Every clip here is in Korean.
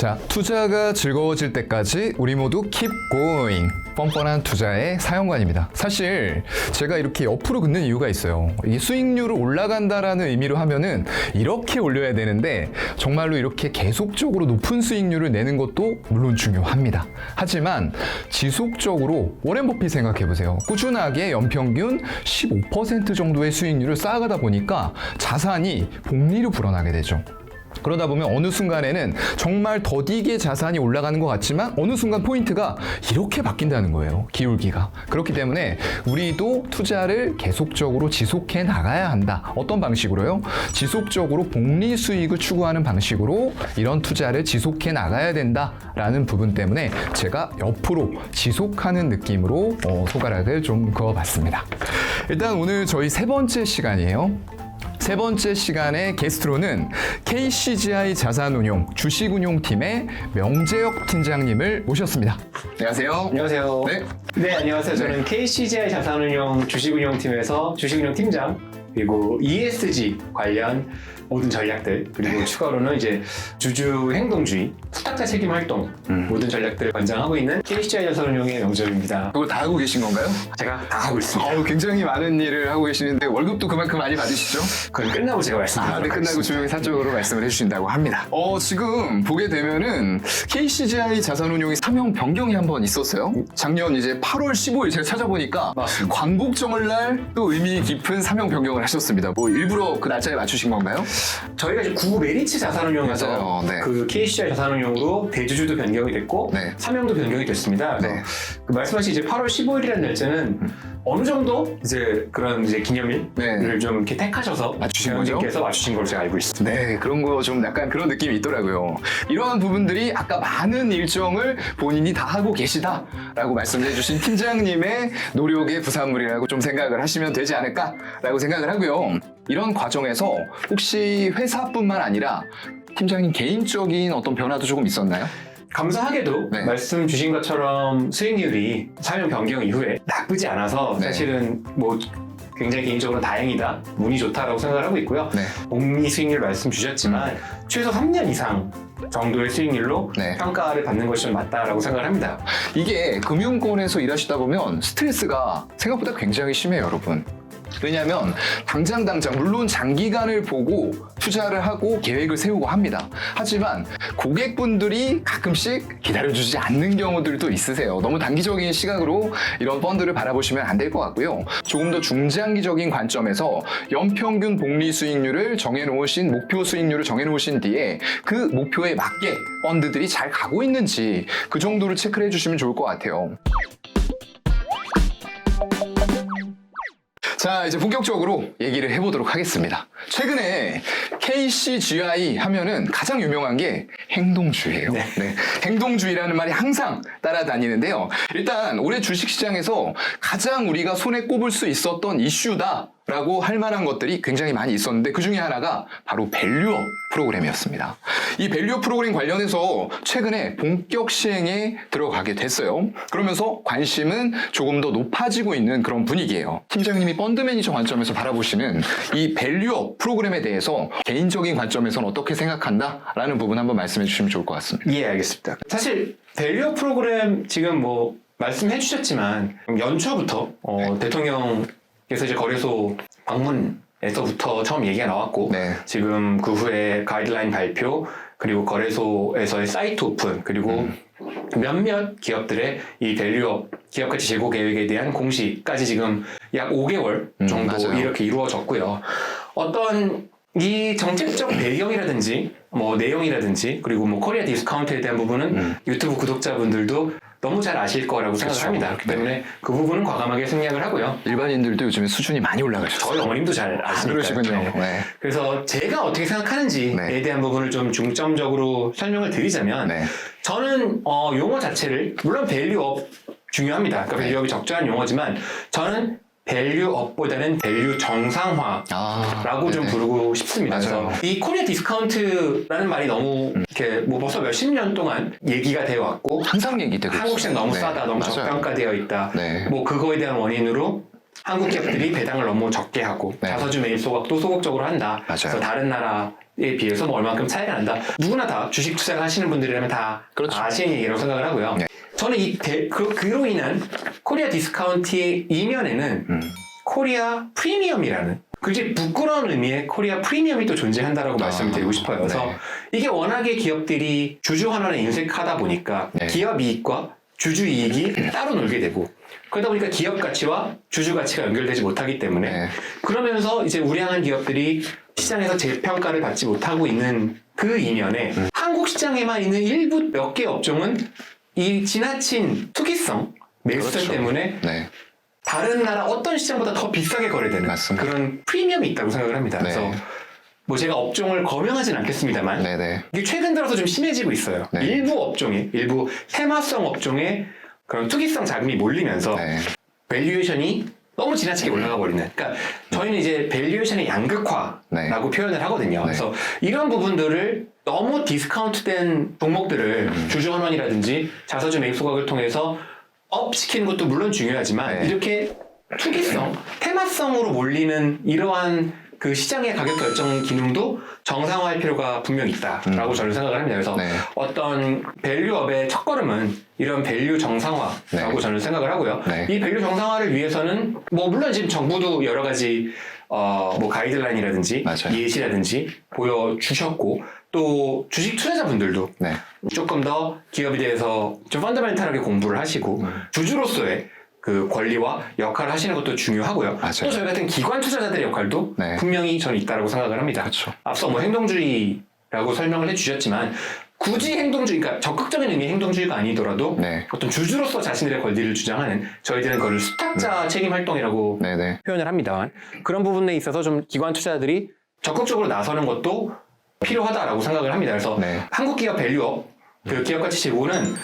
자, 투자가 즐거워질 때까지 우리 모두 keep going. 뻔뻔한 투자의 사연관입니다. 사실 제가 이렇게 옆으로 긋는 이유가 있어요. 이 수익률을 올라간다라는 의미로 하면은 이렇게 올려야 되는데 정말로 이렇게 계속적으로 높은 수익률을 내는 것도 물론 중요합니다. 하지만 지속적으로 워렌 버핏 생각해 보세요. 꾸준하게 연평균 15% 정도의 수익률을 쌓아가다 보니까 자산이 복리로 불어나게 되죠. 그러다 보면 어느 순간에는 정말 더디게 자산이 올라가는 것 같지만 어느 순간 포인트가 이렇게 바뀐다는 거예요. 기울기가. 그렇기 때문에 우리도 투자를 계속적으로 지속해 나가야 한다. 어떤 방식으로요? 지속적으로 복리 수익을 추구하는 방식으로 이런 투자를 지속해 나가야 된다라는 부분 때문에 제가 옆으로 지속하는 느낌으로 손가락을 좀 그어봤습니다. 일단 오늘 저희 세 번째 시간이에요. 세 번째 시간의 게스트로는 KCGI 자산운용 주식운용팀의 명재혁 팀장님을 모셨습니다. 안녕하세요. 안녕하세요. 네, 안녕하세요. 저는 KCGI 자산운용 주식운용팀에서 주식운용팀장 그리고 ESG 관련 모든 전략들 그리고 추가로는 이제 주주 행동주의, 투탁자 책임 활동 모든 전략들을 관장하고 있는 KCGI 자산운용의 명재혁입니다. 그걸 다 하고 계신 건가요? 제가 다 하고 있습니다. 굉장히 많은 일을 하고 계시는데 월급도 그만큼 많이 받으시죠? 그건 끝나고 제가 말씀드리도록 끝나고 하겠습니다. 조용히 사적으로 말씀을 해주신다고 합니다. 지금 보게 되면은 KCGI 자산운용이 사명 변경이 한번 있었어요. 작년 이제 8월 15일 제가 찾아보니까 맞습니다. 광복절날 또 의미 깊은 사명 변경을 하셨습니다. 뭐 일부러 그 날짜에 맞추신 건가요? 저희가 이제 구 메리츠 자산운용에서 맞아요. 네. 그 KCGI 자산운용으로 대주주도 변경이 됐고 네. 사명도 변경이 됐습니다. 그래서 네. 그 말씀하신 이제 8월 15일이라는 날짜는 어느 정도 이제 그런 이제 기념일을 네. 좀 이렇게 택하셔서 맞추신 거죠? 회원님께서 맞추신 걸로 제가 알고 있습니다. 네, 그런 거 좀 약간 그런 느낌이 있더라고요. 이러한 부분들이 아까 많은 일정을 본인이 다 하고 계시다라고 말씀해 주신 팀장님의 노력의 부산물이라고 좀 생각을 하시면 되지 않을까라고 생각을 하고요. 이런 과정에서 혹시 회사뿐만 아니라 팀장님 개인적인 어떤 변화도 조금 있었나요? 감사하게도 네. 말씀 주신 것처럼 수익률이 사명 변경 이후에 나쁘지 않아서 네. 사실은 뭐 굉장히 개인적으로 다행이다, 운이 좋다라고 생각을 하고 있고요. 네. 복리 수익률 말씀 주셨지만 최소 3년 이상 정도의 수익률로 네. 평가를 받는 것이 좀 맞다라고 생각을 합니다. 이게 금융권에서 일하시다 보면 스트레스가 생각보다 굉장히 심해요, 여러분. 왜냐하면 당장 물론 장기간을 보고 투자를 하고 계획을 세우고 합니다. 하지만 고객분들이 가끔씩 기다려주지 않는 경우들도 있으세요. 너무 단기적인 시각으로 이런 펀드를 바라보시면 안 될 것 같고요. 조금 더 중장기적인 관점에서 연평균 복리 수익률을 정해놓으신 목표 수익률을 정해놓으신 뒤에 그 목표에 맞게 펀드들이 잘 가고 있는지 그 정도를 체크를 해주시면 좋을 것 같아요. 자, 이제 본격적으로 얘기를 해보도록 하겠습니다. 최근에 KCGI 하면은 가장 유명한 게 행동주의예요. 네. 행동주의라는 말이 항상 따라다니는데요. 일단 올해 주식시장에서 가장 우리가 손에 꼽을 수 있었던 이슈다 라고 할 만한 것들이 굉장히 많이 있었는데 그 중에 하나가 바로 밸류업 프로그램이었습니다. 이 밸류업 프로그램 관련해서 최근에 본격 시행에 들어가게 됐어요. 그러면서 관심은 조금 더 높아지고 있는 그런 분위기예요. 팀장님이 펀드 매니저 관점에서 바라보시는 이 밸류업 프로그램에 대해서 개인적인 관점에서는 어떻게 생각한다라는 부분 한번 말씀해 주시면 좋을 것 같습니다. 예, 알겠습니다. 사실 밸류업 프로그램 지금 뭐 말씀해 주셨지만 연초부터 대통령께서 이제 거래소 방문에서부터 처음 얘기가 나왔고 네. 지금 그 후에 가이드라인 발표 그리고 거래소에서의 사이트 오픈 그리고 몇몇 기업들의 이 밸류업 기업가치 제고 계획에 대한 공시까지 지금 약 5개월 정도 맞아요. 이렇게 이루어졌고요. 어떤 이 정책적 배경이라든지 뭐 내용이라든지 그리고 뭐 코리아 디스카운트에 대한 부분은 유튜브 구독자분들도 너무 잘 아실 거라고 생각을 그렇죠. 합니다. 그렇기 때문에 그 부분은 과감하게 생략을 하고요. 일반인들도 요즘에 수준이 많이 올라가셨어요. 저희 어머님도 잘 아시니까요. 그러시군요. 네. 그래서 제가 어떻게 생각하는지에 네. 대한 부분을 좀 중점적으로 설명을 드리자면 네. 저는 용어 자체를 물론 밸류업 중요합니다. 그러니까 네. 밸류업이 적절한 용어지만 저는 밸류업보다는 밸류 정상화라고 좀 네네. 부르고 싶습니다. 맞아요. 그래서 이 코리아 디스카운트라는 말이 너무 이렇게 뭐 벌써 몇십 년 동안 얘기가 되어 왔고 항상 얘기되고 한국 시장 너무 있어요. 싸다, 너무 맞아요. 저평가되어 있다. 네. 뭐 그거에 대한 원인으로 한국 기업들이 배당을 너무 적게 하고 네. 자사주 매입 소각도 소극적으로 한다. 맞아요. 그래서 다른 나라에 비해서 뭐 얼마만큼 차이가 난다. 누구나 다 주식 투자를 하시는 분들이라면 다 그렇죠. 아시는 얘기라고 생각을 하고요. 네. 저는 그로 인한 코리아 디스카운트의 이면에는 코리아 프리미엄이라는 굉장히 부끄러운 의미의 코리아 프리미엄이 또 존재한다라고 말씀을 드리고 싶어요. 그래서 네. 이게 워낙에 기업들이 주주 환원에 인색하다 보니까 네. 기업 이익과 주주 이익이 따로 놀게 되고 그러다 보니까 기업 가치와 주주 가치가 연결되지 못하기 때문에 네. 그러면서 이제 우량한 기업들이 시장에서 재평가를 받지 못하고 있는 그 이면에 한국 시장에만 있는 일부 몇 개 업종은 이 지나친 투기성 매수세 그렇죠. 때문에 네. 다른 나라 어떤 시장보다 더 비싸게 거래되는 맞습니다. 그런 프리미엄이 있다고 생각을 합니다. 네. 그래서 뭐 제가 업종을 검명하진 않겠습니다만 네네. 이게 최근 들어서 좀 심해지고 있어요. 네. 일부 테마성 업종에 그런 투기성 자금이 몰리면서 네. 밸류에이션이 너무 지나치게 올라가 버리는. 그러니까 저희는 이제 밸류에이션의 양극화라고 네. 표현을 하거든요. 네. 그래서 이런 부분들을 너무 디스카운트된 종목들을 주주환원이라든지 자사주 매입 소각을 통해서 업 시키는 것도 물론 중요하지만 네. 이렇게 투기성, 테마성으로 몰리는 이러한 그 시장의 가격 결정 기능도 정상화할 필요가 분명히 있다라고 저는 생각을 합니다. 그래서 네. 어떤 밸류업의 첫걸음은 이런 밸류 정상화라고 네. 저는 생각을 하고요. 네. 이 밸류 정상화를 위해서는 뭐 물론 지금 정부도 여러 가지 뭐 가이드라인이라든지 맞아요. 예시라든지 보여주셨고 또 주식 투자자분들도 네. 조금 더 기업에 대해서 좀 펀더멘탈하게 공부를 하시고 주주로서의 그 권리와 역할을 하시는 것도 중요하고요. 맞아요. 또 저희 같은 기관 투자자들의 역할도 네. 분명히 저는 있다고 생각을 합니다. 그렇죠. 앞서 뭐 행동주의라고 설명을 해주셨지만 굳이 행동주의, 그러니까 적극적인 의미의 행동주의가 아니더라도 네. 어떤 주주로서 자신들의 권리를 주장하는 저희들은 그걸 수탁자 책임 활동이라고 네네. 표현을 합니다만 그런 부분에 있어서 좀 기관 투자자들이 적극적으로 나서는 것도 필요하다라고 생각을 합니다. 그래서 네. 한국 기업 밸류업, 그 기업 가치 제고는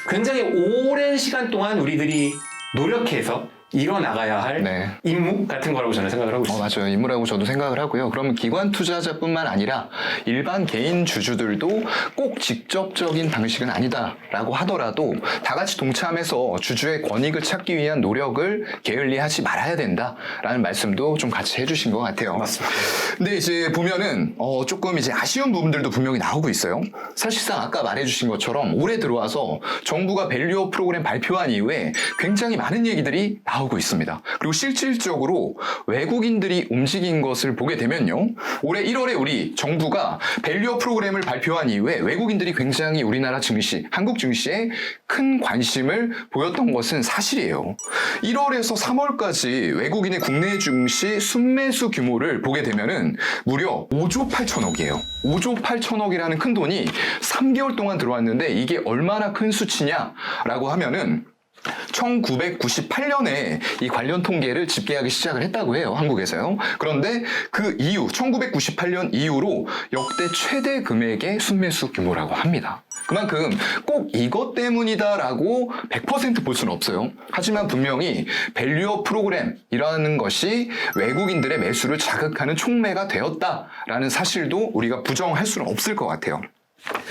굉장히 오랜 시간 동안 우리들이 노력해서 이뤄나가야 할 네. 임무 같은 거라고 저는 생각을 하고 있습니다. 맞아요. 인물하고 저도 생각을 하고요. 그러면 기관 투자자뿐만 아니라 일반 개인 주주들도 꼭 직접적인 방식은 아니다라고 하더라도 다 같이 동참해서 주주의 권익을 찾기 위한 노력을 게을리하지 말아야 된다라는 말씀도 좀 같이 해주신 것 같아요. 맞습니다. 근데 이제 보면은 조금 이제 아쉬운 부분들도 분명히 나오고 있어요. 사실상 아까 말해주신 것처럼 올해 들어와서 정부가 밸류업 프로그램 발표한 이후에 굉장히 많은 얘기들이 나오고 있습니다. 그리고 실질적으로 외국인들이 움직인 것을 보게 되면요. 올해 1월에 우리 정부가 밸류업 프로그램을 발표한 이후에 외국인들이 굉장히 우리나라 증시, 한국 증시에 큰 관심을 보였던 것은 사실이에요. 1월에서 3월까지 외국인의 국내 증시 순매수 규모를 보게 되면은 무려 5조 8천억이에요. 5조 8천억이라는 큰 돈이 3개월 동안 들어왔는데 이게 얼마나 큰 수치냐라고 하면은 1998년에 이 관련 통계를 집계하기 시작을 했다고 해요. 한국에서요. 그런데 그 이후 1998년 이후로 역대 최대 금액의 순매수 규모라고 합니다. 그만큼 꼭 이것 때문이다라고 100% 볼 수는 없어요. 하지만 분명히 밸류업 프로그램이라는 것이 외국인들의 매수를 자극하는 촉매가 되었다라는 사실도 우리가 부정할 수는 없을 것 같아요.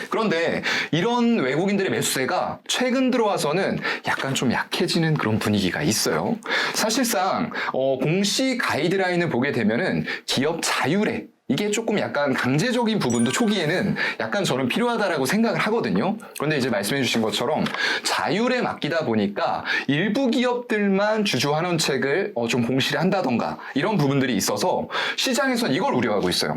그런데 이런 외국인들의 매수세가 최근 들어와서는 약간 좀 약해지는 그런 분위기가 있어요. 사실상 공시 가이드라인을 보게 되면은 기업 자율에 이게 조금 약간 강제적인 부분도 초기에는 약간 저는 필요하다라고 생각을 하거든요. 그런데 이제 말씀해 주신 것처럼 자율에 맡기다 보니까 일부 기업들만 주주환원책을 좀 공시를 한다던가 이런 부분들이 있어서 시장에선 이걸 우려하고 있어요.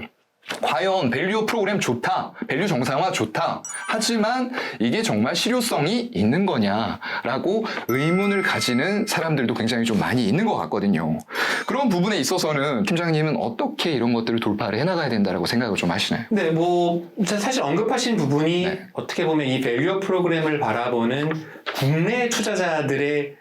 과연 밸류 프로그램 좋다, 밸류 정상화 좋다. 하지만 이게 정말 실효성이 있는 거냐라고 의문을 가지는 사람들도 굉장히 좀 많이 있는 것 같거든요. 그런 부분에 있어서는 팀장님은 어떻게 이런 것들을 돌파를 해나가야 된다라고 생각을 좀 하시나요? 네, 뭐 사실 언급하신 부분이 네. 어떻게 보면 이 밸류업 프로그램을 바라보는 국내 투자자들의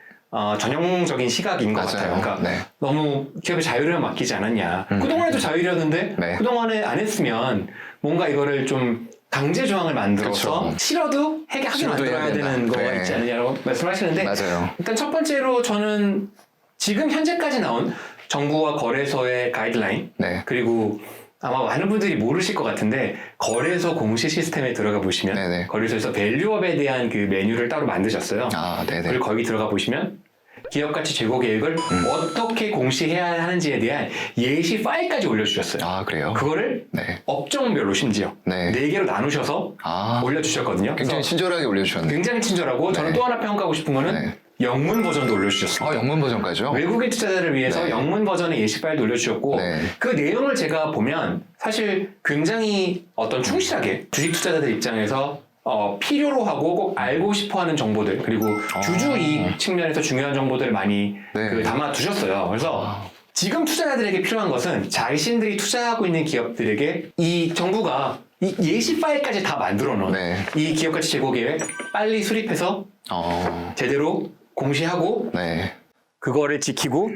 전형적인 시각인 것 맞아요. 같아요. 그러니까 네. 너무 기업의 자율을 맡기지 않았냐. 그동안에도 자율이었는데 네. 그동안에 안 했으면 뭔가 이거를 좀 강제 조항을 만들어서 그렇죠. 싫어도 하게 싫어도 만들어야 해야 된다. 되는 거가 네. 있지 않느냐고 말씀하시는데 맞아요. 일단 첫 번째로 저는 지금 현재까지 나온 정부와 거래소의 가이드라인 네. 그리고 아마 많은 분들이 모르실 것 같은데 거래소 공시 시스템에 들어가 보시면 네네. 거래소에서 밸류업에 대한 그 메뉴를 따로 만드셨어요. 아, 네네. 그리고 거기 들어가 보시면 기업 가치 제고 계획을 어떻게 공시해야 하는지에 대한 예시 파일까지 올려주셨어요. 아, 그래요? 그거를 네. 업종별로 심지어 네. 4개로 나누셔서 아. 올려주셨거든요. 굉장히 그래서 친절하게 올려주셨네요. 굉장히 친절하고 저는 또 하나 평가하고 싶은 거는 네. 영문 버전도 올려주셨어요. 영문 버전까지요? 외국인 투자자를 위해서 네. 영문 버전의 예시 파일도 올려주셨고 네. 그 내용을 제가 보면 사실 굉장히 어떤 충실하게 주식 투자자들 입장에서 필요로 하고 꼭 알고 싶어하는 정보들 그리고 주주 이익 측면에서 중요한 정보들을 많이 네. 담아 두셨어요. 그래서 지금 투자자들에게 필요한 것은 자신들이 투자하고 있는 기업들에게 이 정부가 이 예시 파일까지 다 만들어 놓은 네. 이 기업 가치 제고 계획 빨리 수립해서 제대로 공시하고 네. 그거를 지키고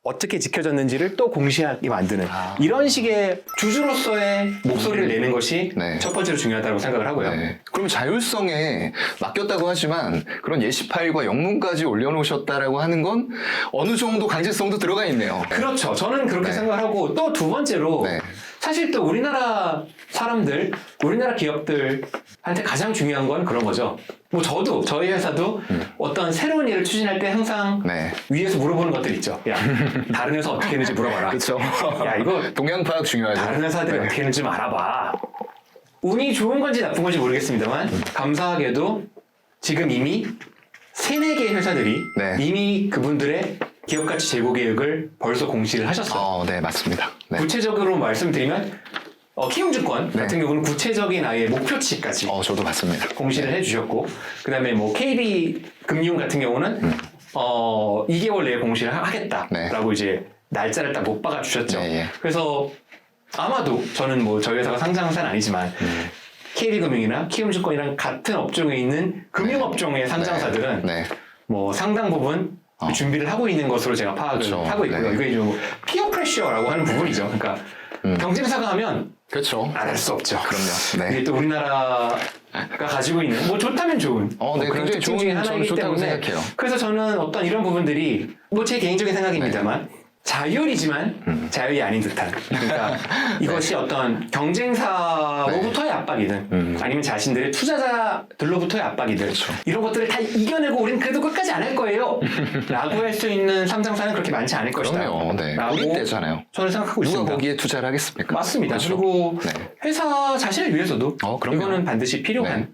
어떻게 지켜졌는지를 또 공시하게 만드는 이런 식의 주주로서의 목소리를 내는 것이 네. 첫 번째로 중요하다고 생각을 하고요. 네. 그럼 자율성에 맡겼다고 하지만 그런 예시 파일과 영문까지 올려놓으셨다라고 하는 건 어느 정도 강제성도 들어가 있네요. 그렇죠. 저는 그렇게 네. 생각을 하고 또 두 번째로 네. 사실 또 우리나라 사람들, 우리나라 기업들한테 가장 중요한 건 그런 거죠. 뭐 저도 저희 회사도 어떤 새로운 일을 추진할 때 항상 네. 위에서 물어보는 것들 있죠. 야, 다른 회사 어떻게 했는지 물어봐라. 그렇죠. 야, 이거 동향 파악 중요하죠. 다른 회사들이 네. 어떻게 했는지 좀 알아봐. 운이 좋은 건지 나쁜 건지 모르겠습니다만 감사하게도 지금 이미 3-4개의 회사들이 네. 이미 그분들의 기업가치 제고 계획을 벌써 공시를 하셨어요. 네, 맞습니다. 네. 구체적으로 말씀드리면 키움증권 네. 같은 경우는 구체적인 아예 목표치까지 저도 봤습니다. 공시를 해주셨고 그 다음에 뭐 KB금융 같은 경우는 2개월 내에 공시를 하겠다라고 이제 날짜를 딱 못 박아 주셨죠. 네, 예. 그래서 아마도 저는 뭐 저희 회사가 상장한 회사는 아니지만 KB금융이나 키움증권이랑 같은 업종에 있는 금융업종의 상장사들은 네. 뭐 상당 부분 준비를 하고 있는 것으로 제가 파악을 그렇죠. 하고 있고요. 네. 이게 좀 피어 프레셔라고 하는 부분이죠. 그러니까 경쟁사가 하면 그렇죠. 안 할 수 없죠. 그럼요. 네. 이게 또 우리나라가 가지고 있는 뭐 좋다면 좋은 네, 그런 굉장히 특징 좋은, 중에 저는 하나이기 좋다고 때문에 생각해요. 그래서 저는 어떤 이런 부분들이 뭐 제 개인적인 생각입니다만 자율이지만 자율이 아닌 듯한 그러니까 이것이 어떤 경쟁사로부터의 압박이든 아니면 자신들의 투자자들로부터의 압박이든 그렇죠. 이런 것들을 다 이겨내고 우리는 그래도 끝까지 안 할 거예요 라고 할 수 있는 상장사는 그렇게 많지 않을 것이다 그럼요. 네. 라고 우리 때잖아요. 저는 생각하고 누가 있습니다. 거기에 투자를 하겠습니까? 맞습니다. 그렇죠. 그리고 네. 회사 자신을 위해서도 그럼요. 이거는 반드시 필요한 네.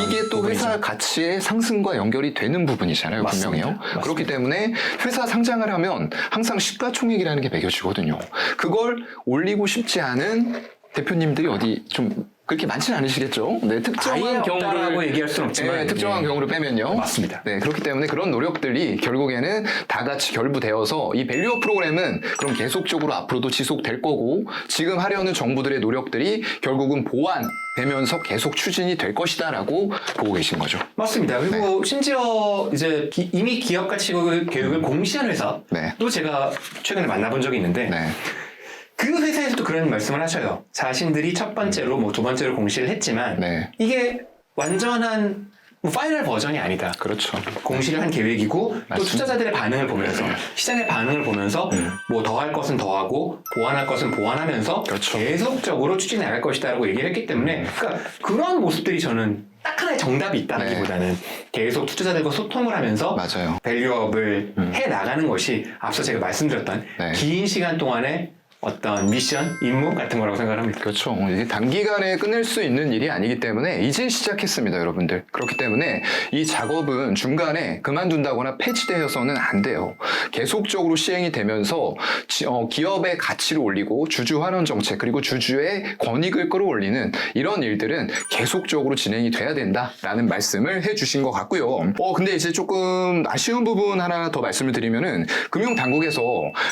이게 또 회사 가치의 상승과 연결이 되는 부분이잖아요. 맞습니다. 분명히요. 맞습니다. 그렇기 때문에 회사 상장을 하면 항상 시가총액이라는 게 매겨지거든요. 그걸 올리고 싶지 않은 대표님들이 어디 좀 그렇게 많지는 않으시겠죠. 네, 아예 특정한 없다라고 경우를 얘기할 수는 없지만 네, 특정한 경우를 빼면요. 맞습니다. 네, 그렇기 때문에 그런 노력들이 결국에는 다 같이 결부되어서 이 밸류업 프로그램은 그럼 계속적으로 앞으로도 지속될 거고 지금 하려는 정부들의 노력들이 결국은 보완되면서 계속 추진이 될 것이다라고 보고 계신 거죠. 맞습니다. 그리고 심지어 이제 이미 기업 가치 계획을 공시한 회사도 네. 제가 최근에 만나본 적이 있는데 네. 그 회사에서도 그런 말씀을 하셔요. 자신들이 첫 번째로 뭐 두 번째로 공시를 했지만 네. 이게 완전한 뭐 파이널 버전이 아니다. 그렇죠. 공시를 한 계획이고 또 맞습니다. 투자자들의 반응을 보면서 시장의 반응을 보면서 뭐 더 할 것은 더 하고 보완할 것은 보완하면서 그렇죠. 계속적으로 추진해 나갈 것이다라고 얘기를 했기 때문에 그러니까 그런 모습들이 저는 딱 하나의 정답이 있다기보다는 계속 투자자들과 소통을 하면서 맞아요. 밸류업을 해 나가는 것이 앞서 제가 말씀드렸던 네. 긴 시간 동안의 어떤 미션, 임무 같은 거라고 생각을 합니다. 그렇죠. 이게 단기간에 끝낼 수 있는 일이 아니기 때문에 이제 시작했습니다, 여러분들. 그렇기 때문에 이 작업은 중간에 그만둔다거나 폐지되어서는 안 돼요. 계속적으로 시행이 되면서 기업의 가치를 올리고 주주 환원 정책 그리고 주주의 권익을 끌어올리는 이런 일들은 계속적으로 진행이 돼야 된다라는 말씀을 해주신 것 같고요. 근데 이제 조금 아쉬운 부분 하나 더 말씀을 드리면은 금융당국에서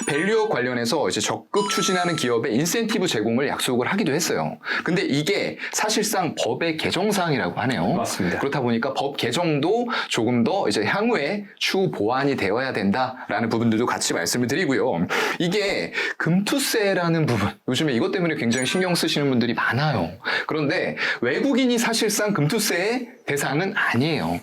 밸류업 관련해서 이제 적극 추진하는 기업에 인센티브 제공을 약속을 하기도 했어요. 근데 이게 사실상 법의 개정사항이라고 하네요. 맞습니다. 그렇다 보니까 법 개정도 조금 더 이제 향후에 추후 보완이 되어야 된다라는 부분들도 같이 말씀을 드리고요. 이게 금투세라는 부분, 요즘에 이것 때문에 굉장히 신경 쓰시는 분들이 많아요. 그런데 외국인이 사실상 금투세의 대상은 아니에요.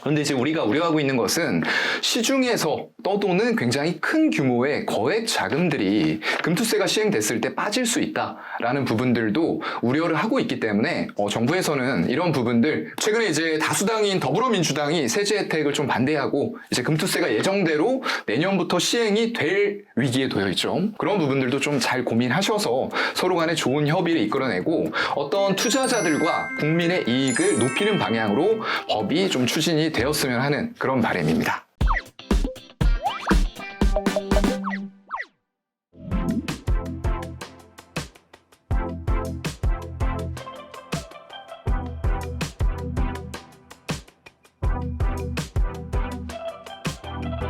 그런데 이제 우리가 우려하고 있는 것은 시중에서 떠도는 굉장히 큰 규모의 거액 자금들이 금투세가 시행됐을 때 빠질 수 있다라는 부분들도 우려를 하고 있기 때문에 정부에서는 이런 부분들, 최근에 이제 다수당인 더불어민주당이 세제 혜택을 좀 반대하고 이제 금투세가 예정대로 내년부터 시행이 될 위기에 놓여 있죠. 그런 부분들도 좀 잘 고민하셔서 서로 간에 좋은 협의를 이끌어내고 어떤 투자자들과 국민의 이익을 높이는 방향으로 법이 좀 추진이 되었으면 하는 그런 바람입니다.